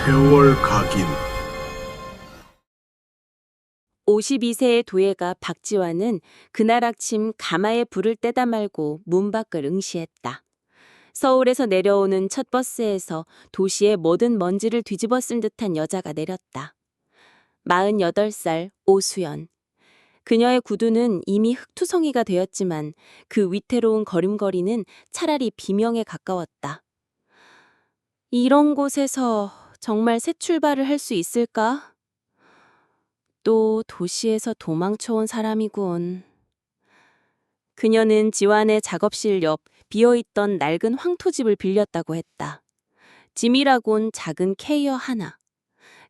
세월 각인. 52세의 도예가 박지환은 그날 아침 가마에 불을 떼다 말고 문 밖을 응시했다. 서울에서 내려오는 첫 버스에서 도시의 모든 먼지를 뒤집어 쓴 듯한 여자가 내렸다. 48살 오수연. 그녀의 구두는 이미 흙투성이가 되었지만 그 위태로운 걸음걸이는 차라리 비명에 가까웠다. 이런 곳에서 정말 새 출발을 할 수 있을까? 또 도시에서 도망쳐온 사람이군. 그녀는 지완의 작업실 옆 비어있던 낡은 황토집을 빌렸다고 했다. 짐이라곤 작은 캐리어 하나.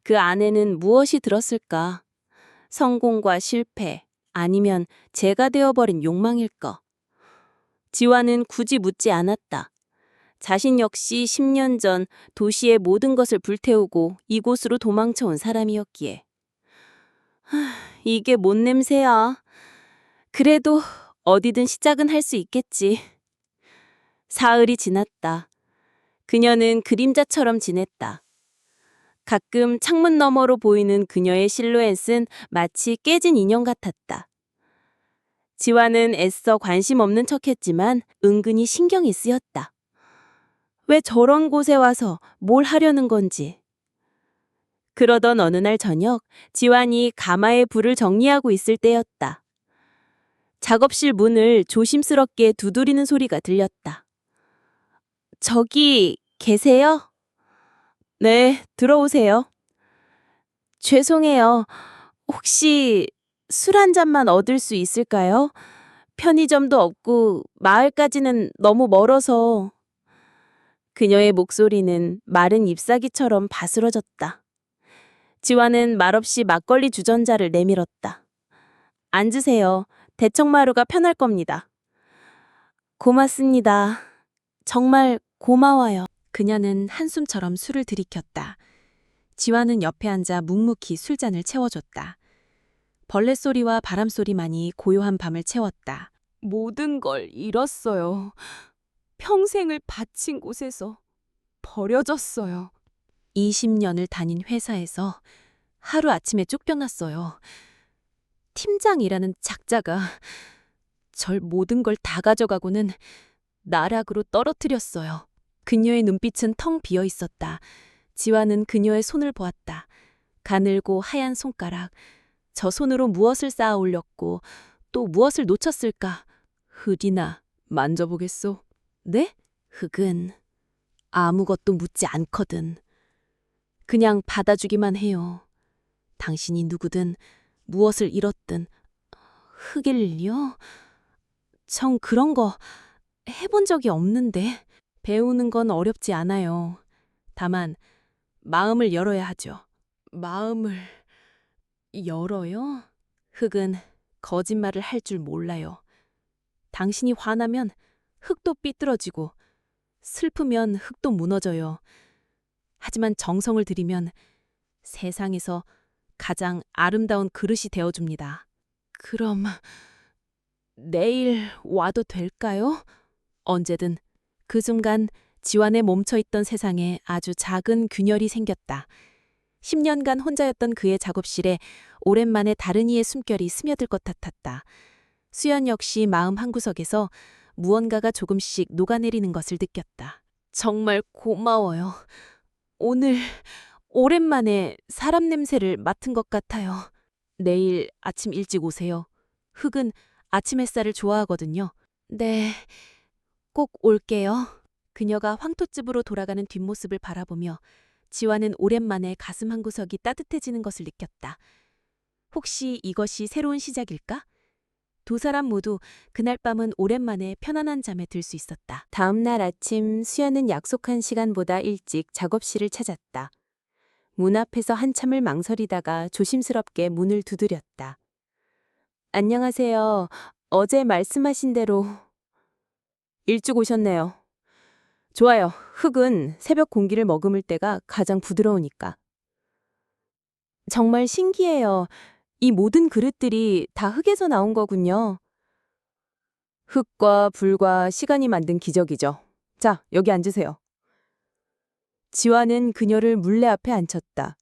그 안에는 무엇이 들었을까? 성공과 실패, 아니면 재가 되어버린 욕망일까? 지완은 굳이 묻지 않았다. 자신 역시 10년 전 도시의 모든 것을 불태우고 이곳으로 도망쳐온 사람이었기에. 이게 뭔 냄새야? 그래도 어디든 시작은 할 수 있겠지. 사흘이 지났다. 그녀는 그림자처럼 지냈다. 가끔 창문 너머로 보이는 그녀의 실루엣은 마치 깨진 인형 같았다. 지완은 애써 관심 없는 척했지만 은근히 신경이 쓰였다. 왜 저런 곳에 와서 뭘 하려는 건지. 그러던 어느 날 저녁, 지완이 가마에 불을 정리하고 있을 때였다. 작업실 문을 조심스럽게 두드리는 소리가 들렸다. 저기 계세요? 네, 들어오세요. 죄송해요. 혹시 술 한 잔만 얻을 수 있을까요? 편의점도 없고 마을까지는 너무 멀어서. 그녀의 목소리는 마른 잎사귀처럼 바스러졌다. 지완은 말없이 막걸리 주전자를 내밀었다. 앉으세요. 대청마루가 편할 겁니다. 고맙습니다. 정말 고마워요. 그녀는 한숨처럼 술을 들이켰다. 지완은 옆에 앉아 묵묵히 술잔을 채워줬다. 벌레 소리와 바람 소리만이 고요한 밤을 채웠다. 모든 걸 잃었어요. 평생을 바친 곳에서 버려졌어요. 20년을 다닌 회사에서 하루아침에 쫓겨났어요. 팀장이라는 작자가 절 모든 걸 다 가져가고는 나락으로 떨어뜨렸어요. 그녀의 눈빛은 텅 비어 있었다. 지완은 그녀의 손을 보았다. 가늘고 하얀 손가락. 저 손으로 무엇을 쌓아 올렸고 또 무엇을 놓쳤을까? 흙이나 만져보겠소? 네? 흙은 아무것도 묻지 않거든. 그냥 받아주기만 해요. 당신이 누구든 무엇을 잃었든. 흙일요? 전 그런 거 해본 적이 없는데. 배우는 건 어렵지 않아요. 다만 마음을 열어야 하죠. 마음을 열어요? 흙은 거짓말을 할 줄 몰라요. 당신이 화나면 흙도 삐뚤어지고 슬프면 흙도 무너져요. 하지만 정성을 들이면 세상에서 가장 아름다운 그릇이 되어줍니다. 그럼 내일 와도 될까요? 언제든. 그 순간 지완에 멈춰있던 세상에 아주 작은 균열이 생겼다. 10년간 혼자였던 그의 작업실에 오랜만에 다른 이의 숨결이 스며들 것 같았다. 수연 역시 마음 한구석에서 무언가가 조금씩 녹아내리는 것을 느꼈다. 정말 고마워요. 오늘 오랜만에 사람 냄새를 맡은 것 같아요. 내일 아침 일찍 오세요. 흙은 아침 햇살을 좋아하거든요. 네, 꼭 올게요. 그녀가 황토집으로 돌아가는 뒷모습을 바라보며 지완은 오랜만에 가슴 한구석이 따뜻해지는 것을 느꼈다. 혹시 이것이 새로운 시작일까? 두 사람 모두 그날 밤은 오랜만에 편안한 잠에 들 수 있었다. 다음 날 아침 수연은 약속한 시간보다 일찍 작업실을 찾았다. 문 앞에서 한참을 망설이다가 조심스럽게 문을 두드렸다. 안녕하세요. 어제 말씀하신 대로 일찍 오셨네요. 좋아요. 흙은 새벽 공기를 머금을 때가 가장 부드러우니까. 정말 신기해요. 이 모든 그릇들이 다 흙에서 나온 거군요. 흙과 불과 시간이 만든 기적이죠. 자, 여기 앉으세요. 지화는 그녀를 물레 앞에 앉혔다.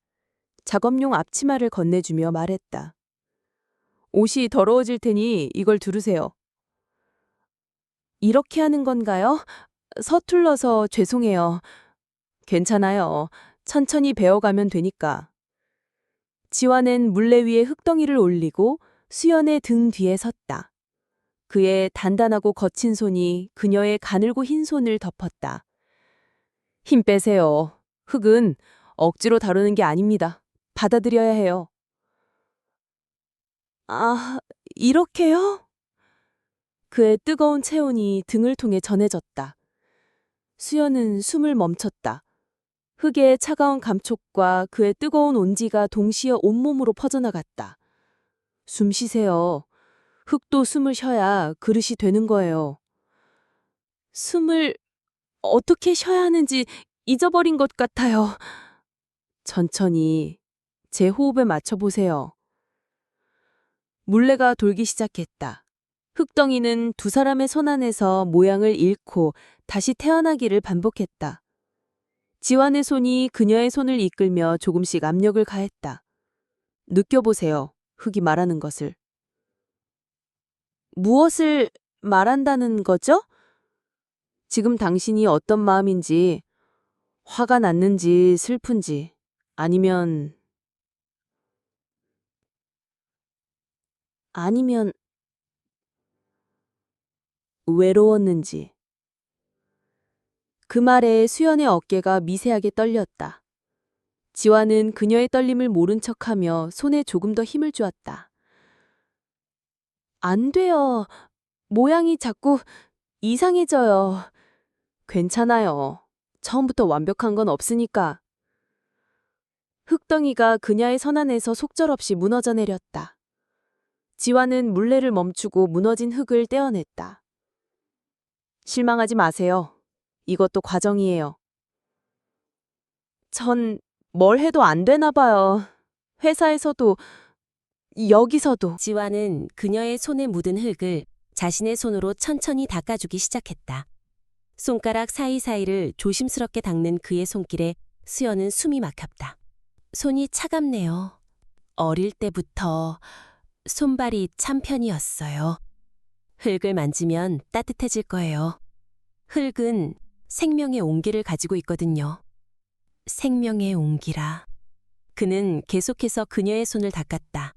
작업용 앞치마를 건네주며 말했다. 옷이 더러워질 테니 이걸 두르세요. 이렇게 하는 건가요? 서툴러서 죄송해요. 괜찮아요. 천천히 배워가면 되니까. 지화는 물레 위에 흙덩이를 올리고 수연의 등 뒤에 섰다. 그의 단단하고 거친 손이 그녀의 가늘고 흰 손을 덮었다. 힘 빼세요. 흙은 억지로 다루는 게 아닙니다. 받아들여야 해요. 아, 이렇게요? 그의 뜨거운 체온이 등을 통해 전해졌다. 수연은 숨을 멈췄다. 흙의 차가운 감촉과 그의 뜨거운 온기가 동시에 온몸으로 퍼져나갔다. 숨 쉬세요. 흙도 숨을 쉬어야 그릇이 되는 거예요. 숨을 어떻게 쉬어야 하는지 잊어버린 것 같아요. 천천히 제 호흡에 맞춰보세요. 물레가 돌기 시작했다. 흙덩이는 두 사람의 손 안에서 모양을 잃고 다시 태어나기를 반복했다. 지완의 손이 그녀의 손을 이끌며 조금씩 압력을 가했다. 느껴보세요. 흙이 말하는 것을. 무엇을 말한다는 거죠? 지금 당신이 어떤 마음인지, 화가 났는지 슬픈지, 아니면 외로웠는지. 그 말에 수연의 어깨가 미세하게 떨렸다. 지완은 그녀의 떨림을 모른 척하며 손에 조금 더 힘을 주었다. 안 돼요. 모양이 자꾸 이상해져요. 괜찮아요. 처음부터 완벽한 건 없으니까. 흙덩이가 그녀의 손 안에서 속절없이 무너져 내렸다. 지완은 물레를 멈추고 무너진 흙을 떼어냈다. 실망하지 마세요. 이것도 과정이에요. 전 뭘 해도 안 되나 봐요. 회사에서도, 여기서도. 지화는 그녀의 손에 묻은 흙을 자신의 손으로 천천히 닦아주기 시작했다. 손가락 사이사이를 조심스럽게 닦는 그의 손길에 수연은 숨이 막혔다. 손이 차갑네요. 어릴 때부터 손발이 찬 편이었어요. 흙을 만지면 따뜻해질 거예요. 흙은 생명의 온기를 가지고 있거든요. 생명의 온기라. 그는 계속해서 그녀의 손을 닦았다.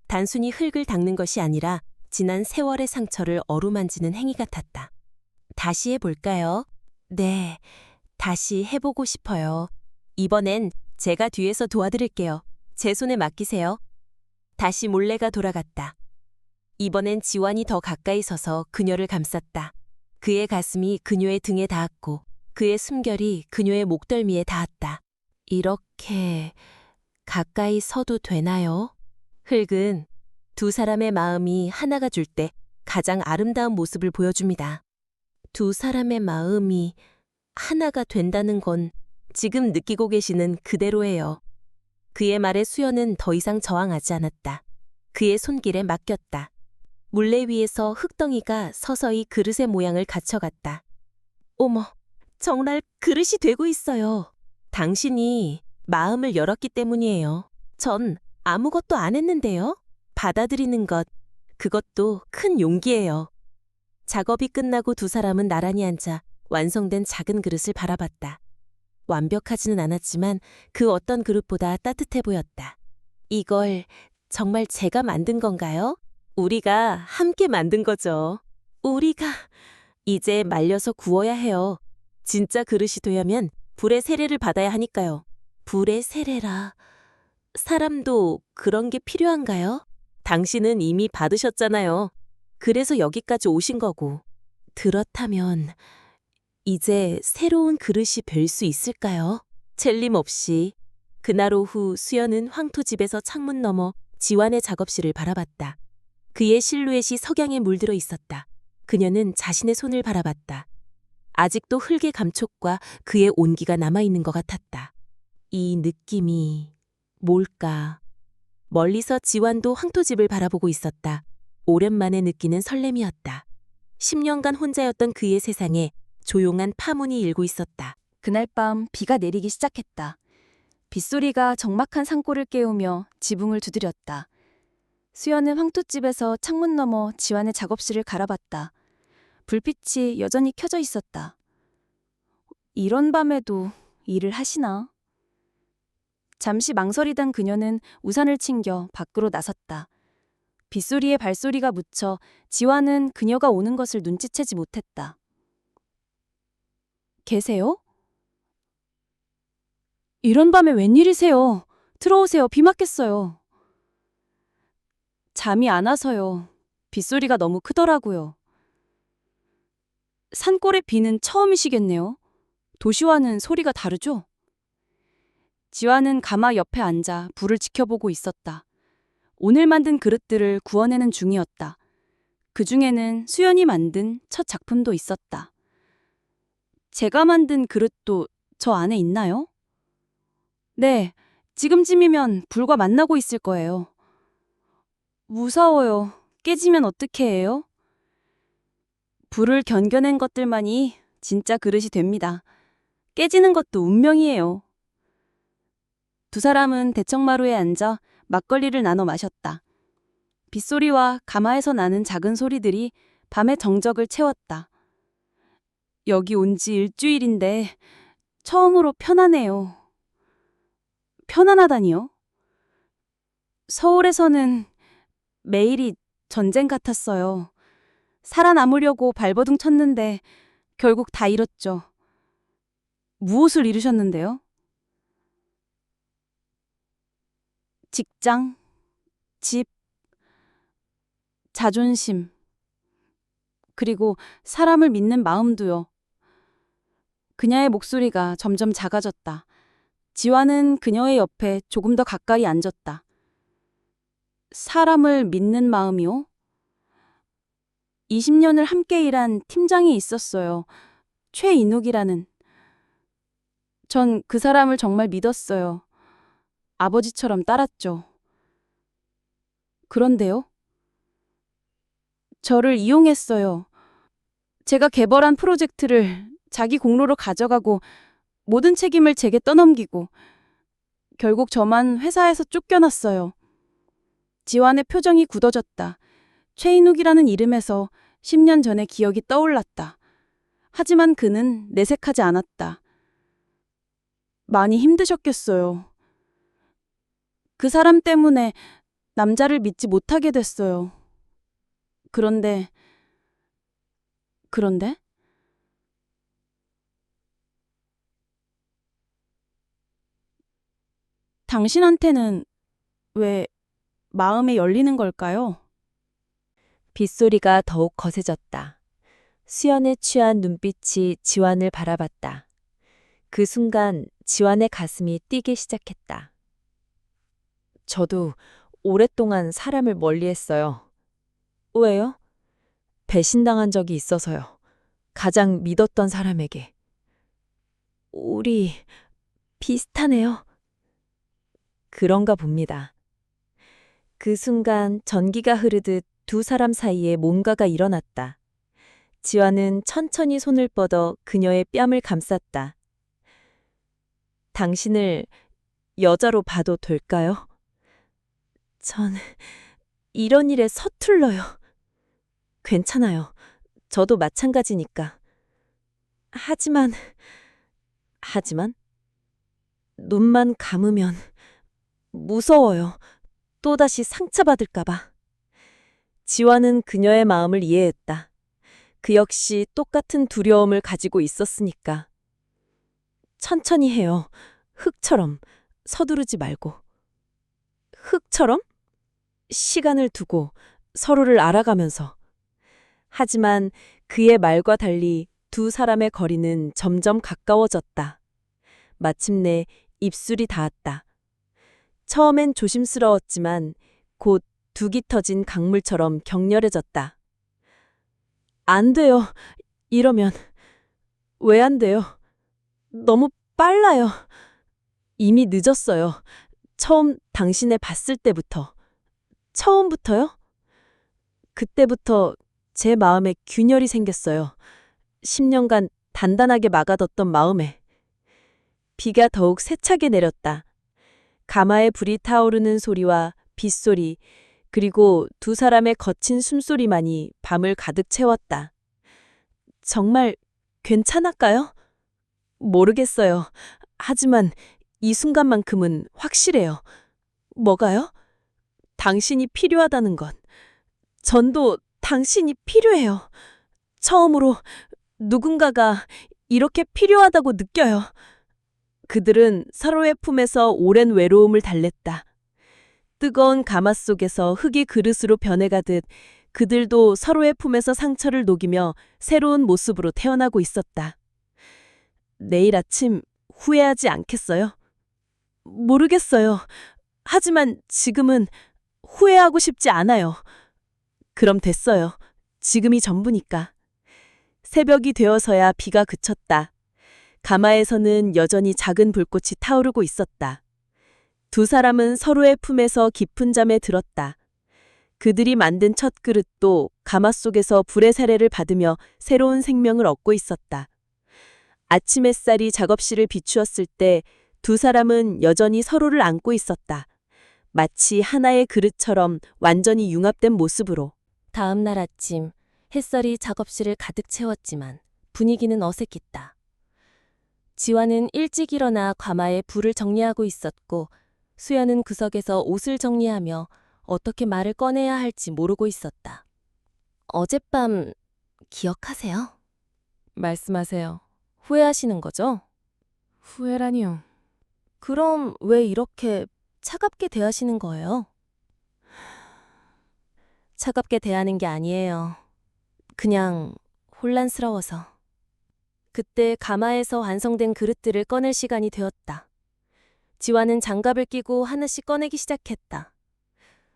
단순히 흙을 닦는 것이 아니라 지난 세월의 상처를 어루만지는 행위 같았다. 다시 해볼까요? 네, 다시 해보고 싶어요. 이번엔 제가 뒤에서 도와드릴게요. 제 손에 맡기세요. 다시 몰래가 돌아갔다. 이번엔 지완이 더 가까이 서서 그녀를 감쌌다. 그의 가슴이 그녀의 등에 닿았고 그의 숨결이 그녀의 목덜미에 닿았다. 이렇게 가까이 서도 되나요? 흙은 두 사람의 마음이 하나가 줄 때 가장 아름다운 모습을 보여줍니다. 두 사람의 마음이 하나가 된다는 건 지금 느끼고 계시는 그대로예요. 그의 말에 수연은 더 이상 저항하지 않았다. 그의 손길에 맡겼다. 물레 위에서 흙덩이가 서서히 그릇의 모양을 갖춰갔다. 어머, 정말 그릇이 되고 있어요. 당신이 마음을 열었기 때문이에요. 전 아무것도 안 했는데요. 받아들이는 것, 그것도 큰 용기예요. 작업이 끝나고 두 사람은 나란히 앉아 완성된 작은 그릇을 바라봤다. 완벽하지는 않았지만 그 어떤 그릇보다 따뜻해 보였다. 이걸 정말 제가 만든 건가요? 우리가 함께 만든 거죠. 우리가 이제 말려서 구워야 해요. 진짜 그릇이 되려면 불의 세례를 받아야 하니까요. 불의 세례라. 사람도 그런 게 필요한가요? 당신은 이미 받으셨잖아요. 그래서 여기까지 오신 거고. 그렇다면 이제 새로운 그릇이 될 수 있을까요? 젤림 없이. 그날 오후 수연은 황토집에서 창문 너머 지완의 작업실을 바라봤다. 그의 실루엣이 석양에 물들어 있었다. 그녀는 자신의 손을 바라봤다. 아직도 흙의 감촉과 그의 온기가 남아있는 것 같았다. 이 느낌이 뭘까? 멀리서 지완도 황토집을 바라보고 있었다. 오랜만에 느끼는 설렘이었다. 10년간 혼자였던 그의 세상에 조용한 파문이 일고 있었다. 그날 밤 비가 내리기 시작했다. 빗소리가 적막한 산골을 깨우며 지붕을 두드렸다. 수연은 황토집에서 창문 너머 지환의 작업실을 갈아봤다. 불빛이 여전히 켜져 있었다. 이런 밤에도 일을 하시나? 잠시 망설이던 그녀는 우산을 챙겨 밖으로 나섰다. 빗소리에 발소리가 묻혀 지환은 그녀가 오는 것을 눈치채지 못했다. 계세요? 이런 밤에 웬일이세요? 들어오세요. 비 맞겠어요. 잠이 안 와서요. 빗소리가 너무 크더라고요. 산골의 비는 처음이시겠네요. 도시와는 소리가 다르죠? 지환은 가마 옆에 앉아 불을 지켜보고 있었다. 오늘 만든 그릇들을 구워내는 중이었다. 그 중에는 수연이 만든 첫 작품도 있었다. 제가 만든 그릇도 저 안에 있나요? 네, 지금쯤이면 불과 만나고 있을 거예요. 무서워요. 깨지면 어떻게 해요? 불을 견뎌낸 것들만이 진짜 그릇이 됩니다. 깨지는 것도 운명이에요. 두 사람은 대청마루에 앉아 막걸리를 나눠 마셨다. 빗소리와 가마에서 나는 작은 소리들이 밤의 정적을 채웠다. 여기 온 지 일주일인데 처음으로 편하네요. 편안하다니요? 서울에서는 매일이 전쟁 같았어요. 살아남으려고 발버둥 쳤는데 결국 다 잃었죠. 무엇을 잃으셨는데요? 직장, 집, 자존심, 그리고 사람을 믿는 마음도요. 그녀의 목소리가 점점 작아졌다. 지환은 그녀의 옆에 조금 더 가까이 앉았다. 사람을 믿는 마음이요? 20년을 함께 일한 팀장이 있었어요. 최인욱이라는. 전 그 사람을 정말 믿었어요. 아버지처럼 따랐죠. 그런데요? 저를 이용했어요. 제가 개발한 프로젝트를 자기 공로로 가져가고 모든 책임을 제게 떠넘기고 결국 저만 회사에서 쫓겨났어요. 지환의 표정이 굳어졌다. 최인욱이라는 이름에서 10년 전의 기억이 떠올랐다. 하지만 그는 내색하지 않았다. 많이 힘드셨겠어요. 그 사람 때문에 남자를 믿지 못하게 됐어요. 그런데 당신한테는 왜 마음에 열리는 걸까요? 빗소리가 더욱 거세졌다. 수연에 취한 눈빛이 지환을 바라봤다. 그 순간 지환의 가슴이 뛰기 시작했다. 저도 오랫동안 사람을 멀리했어요. 왜요? 배신당한 적이 있어서요. 가장 믿었던 사람에게. 우리 비슷하네요. 그런가 봅니다. 그 순간 전기가 흐르듯 두 사람 사이에 뭔가가 일어났다. 지환은 천천히 손을 뻗어 그녀의 뺨을 감쌌다. 당신을 여자로 봐도 될까요? 전 이런 일에 서툴러요. 괜찮아요. 저도 마찬가지니까. 하지만 눈만 감으면 무서워요. 또다시 상처받을까봐. 지환은 그녀의 마음을 이해했다. 그 역시 똑같은 두려움을 가지고 있었으니까. 천천히 해요. 흙처럼 서두르지 말고. 흙처럼? 시간을 두고 서로를 알아가면서. 하지만 그의 말과 달리 두 사람의 거리는 점점 가까워졌다. 마침내 입술이 닿았다. 처음엔 조심스러웠지만 곧 둑이 터진 강물처럼 격렬해졌다. 안 돼요. 이러면. 왜 안 돼요? 너무 빨라요. 이미 늦었어요. 처음 당신을 봤을 때부터. 처음부터요? 그때부터 제 마음에 균열이 생겼어요. 10년간 단단하게 막아뒀던 마음에. 비가 더욱 세차게 내렸다. 가마에 불이 타오르는 소리와 빗소리, 그리고 두 사람의 거친 숨소리만이 밤을 가득 채웠다. 정말 괜찮을까요? 모르겠어요. 하지만 이 순간만큼은 확실해요. 뭐가요? 당신이 필요하다는 것. 전도 당신이 필요해요. 처음으로 누군가가 이렇게 필요하다고 느껴요. 그들은 서로의 품에서 오랜 외로움을 달랬다. 뜨거운 가마 속에서 흙이 그릇으로 변해가듯 그들도 서로의 품에서 상처를 녹이며 새로운 모습으로 태어나고 있었다. 내일 아침 후회하지 않겠어요? 모르겠어요. 하지만 지금은 후회하고 싶지 않아요. 그럼 됐어요. 지금이 전부니까. 새벽이 되어서야 비가 그쳤다. 가마에서는 여전히 작은 불꽃이 타오르고 있었다. 두 사람은 서로의 품에서 깊은 잠에 들었다. 그들이 만든 첫 그릇도 가마 속에서 불의 세례를 받으며 새로운 생명을 얻고 있었다. 아침 햇살이 작업실을 비추었을 때 두 사람은 여전히 서로를 안고 있었다. 마치 하나의 그릇처럼 완전히 융합된 모습으로. 다음 날 아침 햇살이 작업실을 가득 채웠지만 분위기는 어색했다. 지화는 일찍 일어나 가마에 불을 정리하고 있었고 수연은 구석에서 옷을 정리하며 어떻게 말을 꺼내야 할지 모르고 있었다. 어젯밤 기억하세요? 말씀하세요. 후회하시는 거죠? 후회라니요. 그럼 왜 이렇게 차갑게 대하시는 거예요? 차갑게 대하는 게 아니에요. 그냥 혼란스러워서. 그때 가마에서 완성된 그릇들을 꺼낼 시간이 되었다. 지화는 장갑을 끼고 하나씩 꺼내기 시작했다.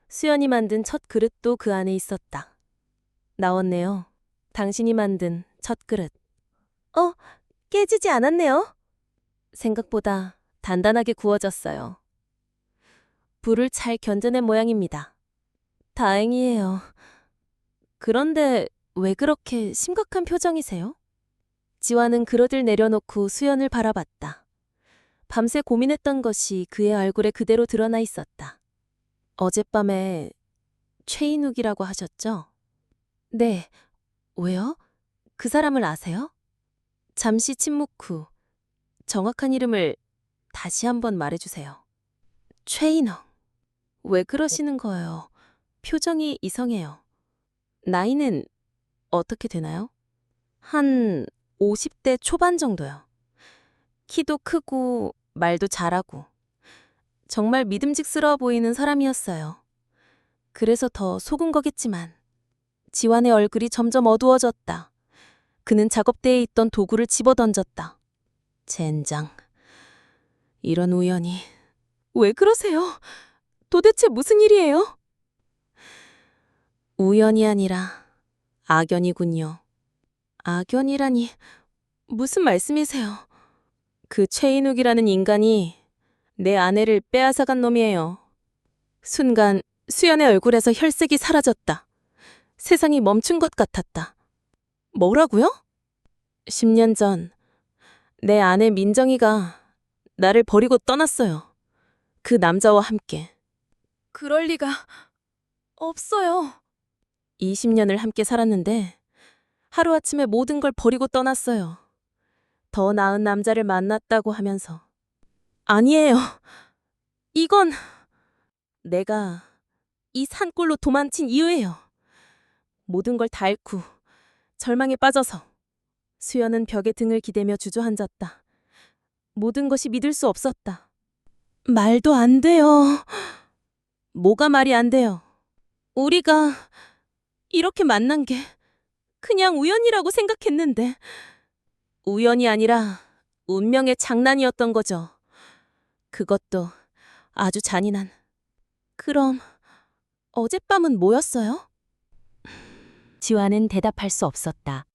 수연이 만든 첫 그릇도 그 안에 있었다. 나왔네요. 당신이 만든 첫 그릇. 깨지지 않았네요. 생각보다 단단하게 구워졌어요. 불을 잘 견뎌낸 모양입니다. 다행이에요. 그런데 왜 그렇게 심각한 표정이세요? 지화는 그릇을 내려놓고 수연을 바라봤다. 밤새 고민했던 것이 그의 얼굴에 그대로 드러나 있었다. 어젯밤에 최인욱이라고 하셨죠? 네. 왜요? 그 사람을 아세요? 잠시 침묵 후 정확한 이름을 다시 한번 말해주세요. 최인욱. 왜 그러시는 거예요? 표정이 이상해요. 나이는 어떻게 되나요? 한 50대 초반 정도요. 키도 크고 말도 잘하고 정말 믿음직스러워 보이는 사람이었어요. 그래서 더 속은 거겠지만 지환의 얼굴이 점점 어두워졌다. 그는 작업대에 있던 도구를 집어던졌다. 젠장. 이런 우연이. 왜 그러세요? 도대체 무슨 일이에요? 우연이 아니라 악연이군요. 악연이라니 무슨 말씀이세요? 그 최인욱이라는 인간이 내 아내를 빼앗아간 놈이에요. 순간 수연의 얼굴에서 혈색이 사라졌다. 세상이 멈춘 것 같았다. 뭐라고요? 10년 전 내 아내 민정이가 나를 버리고 떠났어요. 그 남자와 함께. 그럴 리가 없어요. 20년을 함께 살았는데 하루아침에 모든 걸 버리고 떠났어요. 더 나은 남자를 만났다고 하면서. 아니에요. 이건 내가 이 산골로 도망친 이유예요. 모든 걸 다 잃고 절망에 빠져서 수연은 벽에 등을 기대며 주저앉았다. 모든 것이 믿을 수 없었다. 말도 안 돼요. 뭐가 말이 안 돼요? 우리가 이렇게 만난 게 그냥 우연이라고 생각했는데 우연이 아니라 운명의 장난이었던 거죠. 그것도 아주 잔인한. 그럼 어젯밤은 뭐였어요? 지화는 대답할 수 없었다.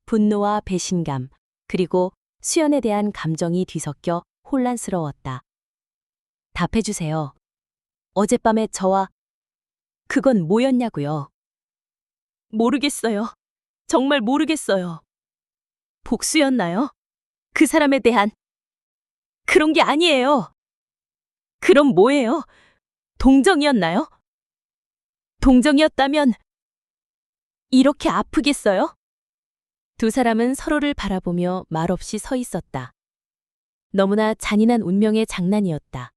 분노와 배신감, 그리고 수연에 대한 감정이 뒤섞여 혼란스러웠다. 답해주세요. 어젯밤에 저와 그건 뭐였냐고요? 모르겠어요. 정말 모르겠어요. 복수였나요? 그 사람에 대한 그런 게 아니에요. 그럼 뭐예요? 동정이었나요? 동정이었다면 이렇게 아프겠어요? 두 사람은 서로를 바라보며 말없이 서 있었다. 너무나 잔인한 운명의 장난이었다.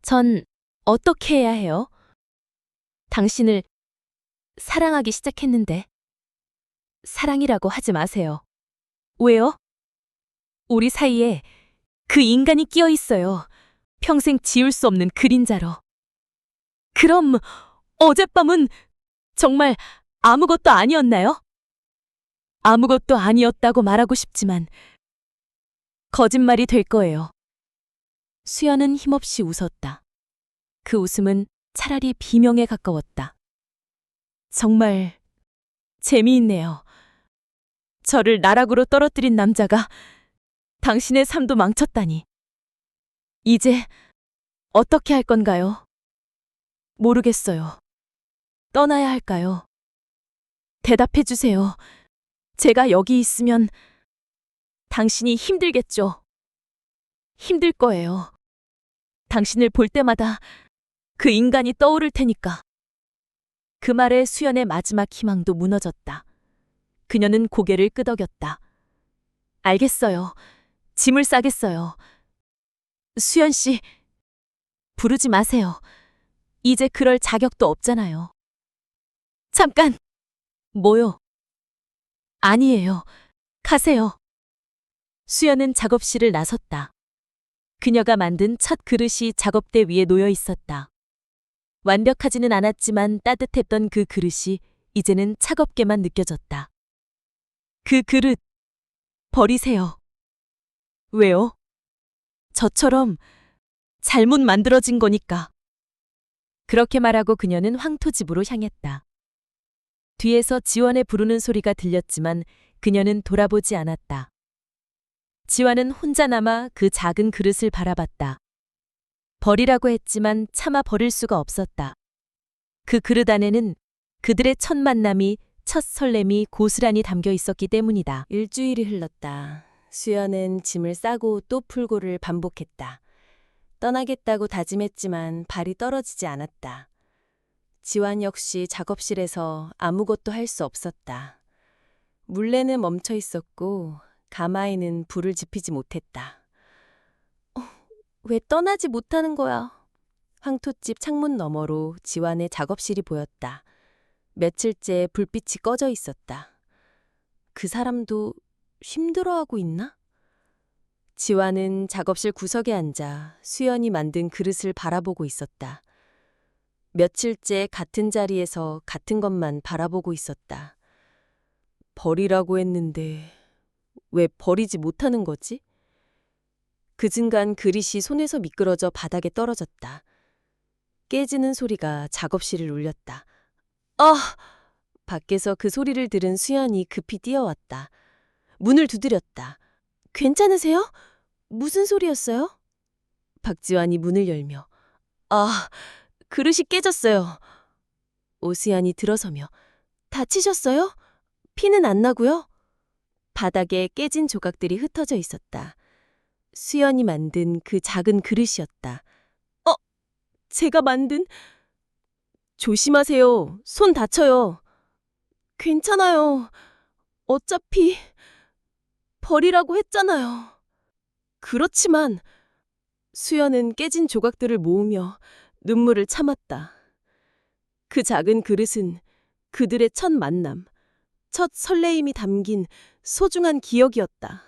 전 어떻게 해야 해요? 당신을 사랑하기 시작했는데. 사랑이라고 하지 마세요. 왜요? 우리 사이에 그 인간이 끼어 있어요. 평생 지울 수 없는 그림자로. 그럼 어젯밤은 정말 아무것도 아니었나요? 아무것도 아니었다고 말하고 싶지만 거짓말이 될 거예요. 수연은 힘없이 웃었다. 그 웃음은 차라리 비명에 가까웠다. 정말 재미있네요. 저를 나락으로 떨어뜨린 남자가 당신의 삶도 망쳤다니. 이제 어떻게 할 건가요? 모르겠어요. 떠나야 할까요? 대답해 주세요. 제가 여기 있으면 당신이 힘들겠죠? 힘들 거예요. 당신을 볼 때마다 그 인간이 떠오를 테니까. 그 말에 수연의 마지막 희망도 무너졌다. 그녀는 고개를 끄덕였다. 알겠어요. 짐을 싸겠어요. 수연 씨, 부르지 마세요. 이제 그럴 자격도 없잖아요. 잠깐! 뭐요? 아니에요. 가세요. 수연은 작업실을 나섰다. 그녀가 만든 첫 그릇이 작업대 위에 놓여 있었다. 완벽하지는 않았지만 따뜻했던 그 그릇이 이제는 차갑게만 느껴졌다. 그 그릇, 버리세요. 왜요? 저처럼 잘못 만들어진 거니까. 그렇게 말하고 그녀는 황토집으로 향했다. 뒤에서 지원의 부르는 소리가 들렸지만 그녀는 돌아보지 않았다. 지환은 혼자 남아 그 작은 그릇을 바라봤다. 버리라고 했지만 차마 버릴 수가 없었다. 그 그릇 안에는 그들의 첫 만남이, 첫 설렘이 고스란히 담겨 있었기 때문이다. 일주일이 흘렀다. 수연은 짐을 싸고 또 풀고를 반복했다. 떠나겠다고 다짐했지만 발이 떨어지지 않았다. 지환 역시 작업실에서 아무것도 할 수 없었다. 물레는 멈춰 있었고 가마에는 불을 지피지 못했다. 왜 떠나지 못하는 거야? 황토집 창문 너머로 지환의 작업실이 보였다. 며칠째 불빛이 꺼져 있었다. 그 사람도 힘들어하고 있나? 지환은 작업실 구석에 앉아 수연이 만든 그릇을 바라보고 있었다. 며칠째 같은 자리에서 같은 것만 바라보고 있었다. 버리라고 했는데 왜 버리지 못하는 거지? 그 순간 그릇이 손에서 미끄러져 바닥에 떨어졌다. 깨지는 소리가 작업실을 울렸다. 아! 밖에서 그 소리를 들은 수연이 급히 뛰어왔다. 문을 두드렸다. 괜찮으세요? 무슨 소리였어요? 박지환이 문을 열며 아, 그릇이 깨졌어요. 오수연이 들어서며 다치셨어요? 피는 안 나고요? 바닥에 깨진 조각들이 흩어져 있었다. 수연이 만든 그 작은 그릇이었다. 제가 만든... 조심하세요. 손 다쳐요. 괜찮아요. 어차피 버리라고 했잖아요. 그렇지만 수연은 깨진 조각들을 모으며 눈물을 참았다. 그 작은 그릇은 그들의 첫 만남, 첫 설레임이 담긴 소중한 기억이었다.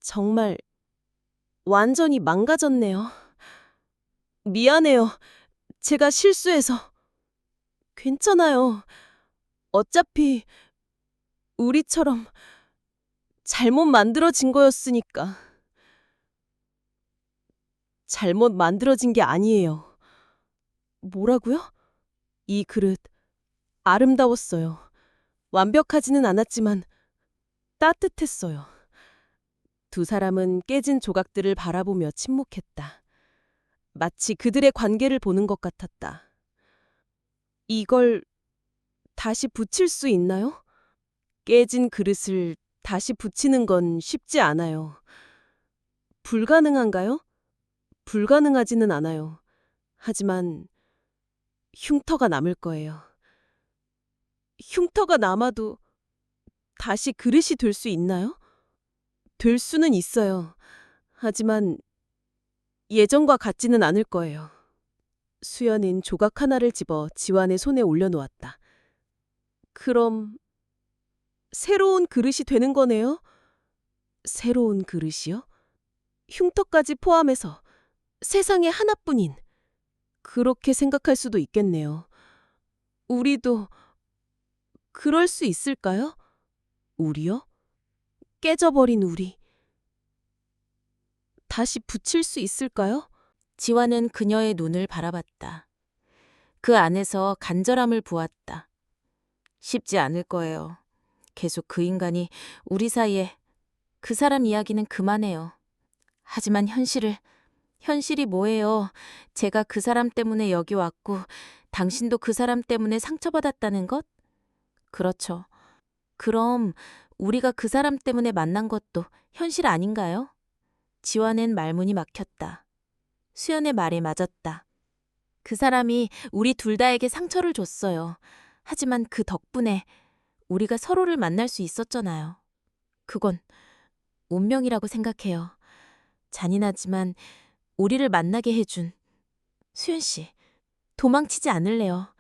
정말 완전히 망가졌네요. 미안해요. 제가 실수해서. 괜찮아요. 어차피 우리처럼 잘못 만들어진 거였으니까. 잘못 만들어진 게 아니에요. 뭐라고요? 이 그릇 아름다웠어요. 완벽하지는 않았지만 따뜻했어요. 두 사람은 깨진 조각들을 바라보며 침묵했다. 마치 그들의 관계를 보는 것 같았다. 이걸 다시 붙일 수 있나요? 깨진 그릇을 다시 붙이는 건 쉽지 않아요. 불가능한가요? 불가능하지는 않아요. 하지만 흉터가 남을 거예요. 흉터가 남아도 다시 그릇이 될 수 있나요? 될 수는 있어요. 하지만 예전과 같지는 않을 거예요. 수연은 조각 하나를 집어 지환의 손에 올려놓았다. 그럼 새로운 그릇이 되는 거네요? 새로운 그릇이요? 흉터까지 포함해서 세상에 하나뿐인. 그렇게 생각할 수도 있겠네요. 우리도 그럴 수 있을까요? 우리요? 깨져버린 우리. 다시 붙일 수 있을까요? 지환은 그녀의 눈을 바라봤다. 그 안에서 간절함을 보았다. 쉽지 않을 거예요. 계속 그 인간이 우리 사이에 그 사람 이야기는 그만해요. 하지만 현실이 뭐예요? 제가 그 사람 때문에 여기 왔고 당신도 그 사람 때문에 상처받았다는 것? 그렇죠. 그럼 우리가 그 사람 때문에 만난 것도 현실 아닌가요? 지환은 말문이 막혔다. 수연의 말에 맞았다. 그 사람이 우리 둘 다에게 상처를 줬어요. 하지만 그 덕분에 우리가 서로를 만날 수 있었잖아요. 그건 운명이라고 생각해요. 잔인하지만 우리를 만나게 해준 수연 씨, 도망치지 않을래요.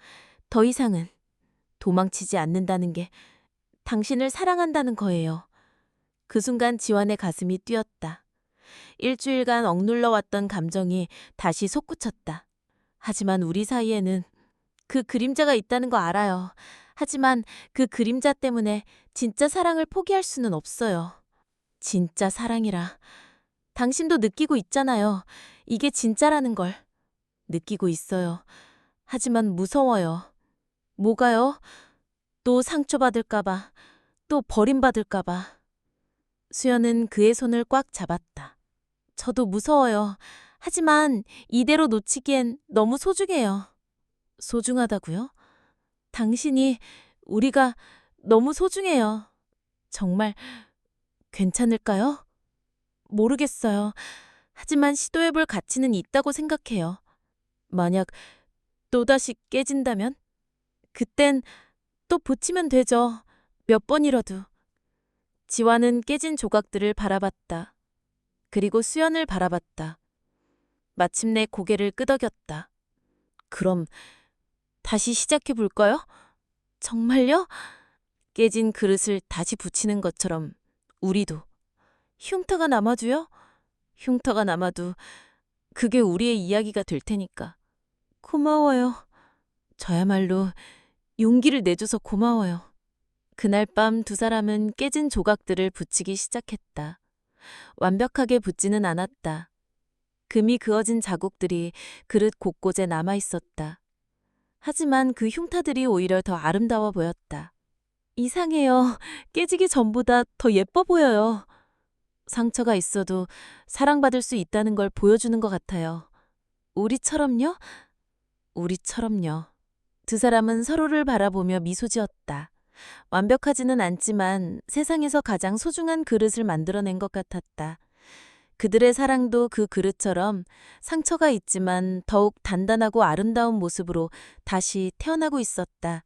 더 이상은 도망치지 않는다는 게 당신을 사랑한다는 거예요. 그 순간 지환의 가슴이 뛰었다. 일주일간 억눌러 왔던 감정이 다시 솟구쳤다. 하지만 우리 사이에는 그 그림자가 있다는 거 알아요. 하지만 그 그림자 때문에 진짜 사랑을 포기할 수는 없어요. 진짜 사랑이라. 당신도 느끼고 있잖아요. 이게 진짜라는 걸. 느끼고 있어요. 하지만 무서워요. 뭐가요? 또 상처받을까봐, 또 버림받을까봐. 수연은 그의 손을 꽉 잡았다. 저도 무서워요. 하지만 이대로 놓치기엔 너무 소중해요. 소중하다고요? 당신이, 우리가 너무 소중해요. 정말 괜찮을까요? 모르겠어요. 하지만 시도해볼 가치는 있다고 생각해요. 만약 또다시 깨진다면? 그땐 또 붙이면 되죠. 몇 번이라도. 지환은 깨진 조각들을 바라봤다. 그리고 수연을 바라봤다. 마침내 고개를 끄덕였다. 그럼 다시 시작해 볼까요? 정말요? 깨진 그릇을 다시 붙이는 것처럼 우리도. 흉터가 남아도요? 흉터가 남아도 그게 우리의 이야기가 될 테니까. 고마워요. 저야말로 용기를 내줘서 고마워요. 그날 밤 두 사람은 깨진 조각들을 붙이기 시작했다. 완벽하게 붙지는 않았다. 금이 그어진 자국들이 그릇 곳곳에 남아 있었다. 하지만 그 흉터들이 오히려 더 아름다워 보였다. 이상해요. 깨지기 전보다 더 예뻐 보여요. 상처가 있어도 사랑받을 수 있다는 걸 보여주는 것 같아요. 우리처럼요? 우리처럼요. 두 사람은 서로를 바라보며 미소 지었다. 완벽하지는 않지만 세상에서 가장 소중한 그릇을 만들어낸 것 같았다. 그들의 사랑도 그 그릇처럼 상처가 있지만 더욱 단단하고 아름다운 모습으로 다시 태어나고 있었다.